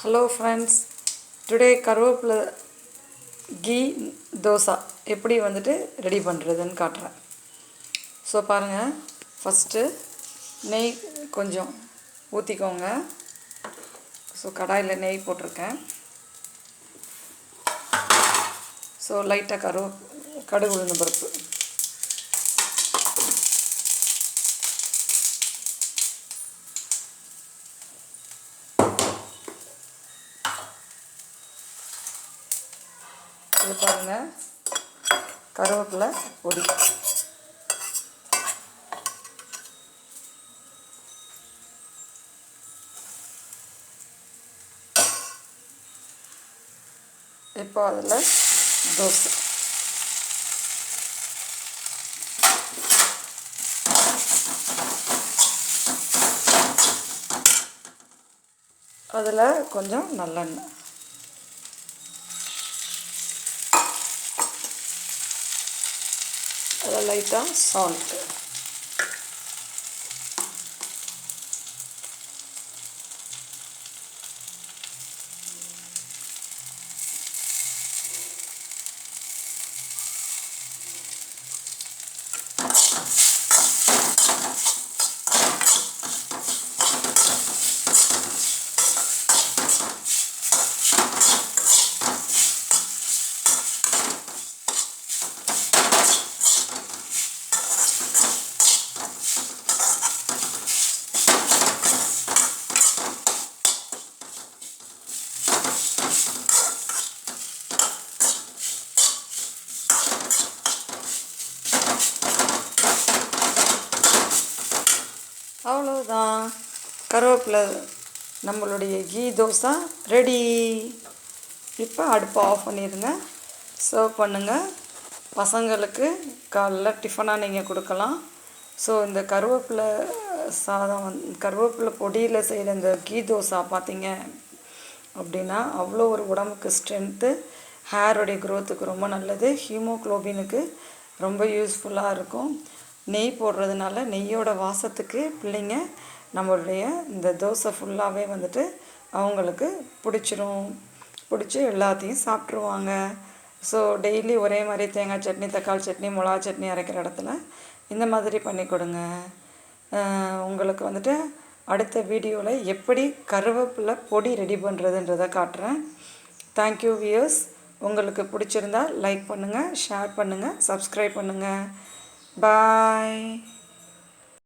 Hello friends, today கருவேப்பிலை ghee dosa எப்படி வந்துட்டு ரெடி பண்ணுறதுன்னு காட்டுறேன். ஸோ பாருங்கள், ஃபஸ்ட்டு நெய் கொஞ்சம் ஊற்றிக்கோங்க. ஸோ கடாயில் நெய் போட்டிருக்கேன். ஸோ லைட்டாக கடுகு உளுந்து பருப்பு, இது பாருங்கள் கருவேப்பிலை பொடி, இப்போ அதில் தோசை, அதில் கொஞ்சம் நல்லெண்ணெய், அதில் லைட்டாக சால்ட்டு, அவ்வளோதான். கருவேப்பிலை நம்மளுடைய கீ தோசை ரெடி. இப்போ அடுப்பை ஆஃப் பண்ணிடுங்க. சர்வ் பண்ணுங்கள். பசங்களுக்கு காலைல டிஃபனாக நீங்கள் கொடுக்கலாம். ஸோ இந்த கருவேப்பிலை சாதம் கருவேப்பிலை பொடியில் செய்கிற இந்த கீ தோசை பார்த்தீங்க அப்படின்னா அவ்வளோ ஒரு உடம்புக்கு ஸ்ட்ரென்த்து, ஹேருடைய க்ரோத்துக்கு ரொம்ப நல்லது, ஹீமோக்ளோபினுக்கு ரொம்ப யூஸ்ஃபுல்லாக இருக்கும். நெய் போடுறதுனால நெய்யோட வாசத்துக்கு பிள்ளைங்க நம்மளுடைய இந்த தோசை ஃபுல்லாகவே வந்துட்டு அவங்களுக்கு பிடிச்சி எல்லாத்தையும் சாப்பிட்ருவாங்க. ஸோ டெய்லி ஒரே மாதிரி தேங்காய் சட்னி, தக்காளி சட்னி, மிளகா சட்னி அரைக்கிற இடத்துல இந்த மாதிரி பண்ணி கொடுங்க. உங்களுக்கு வந்துட்டு அடுத்த வீடியோவில் எப்படி கருவேப்பிலை பொடி ரெடி பண்ணுறதுன்றதை காட்டுறேன். Thank you viewers. உங்களுக்கு பிடிச்சிருந்தா லைக் பண்ணுங்கள், ஷேர் பண்ணுங்கள், சப்ஸ்கிரைப் பண்ணுங்கள். Bye.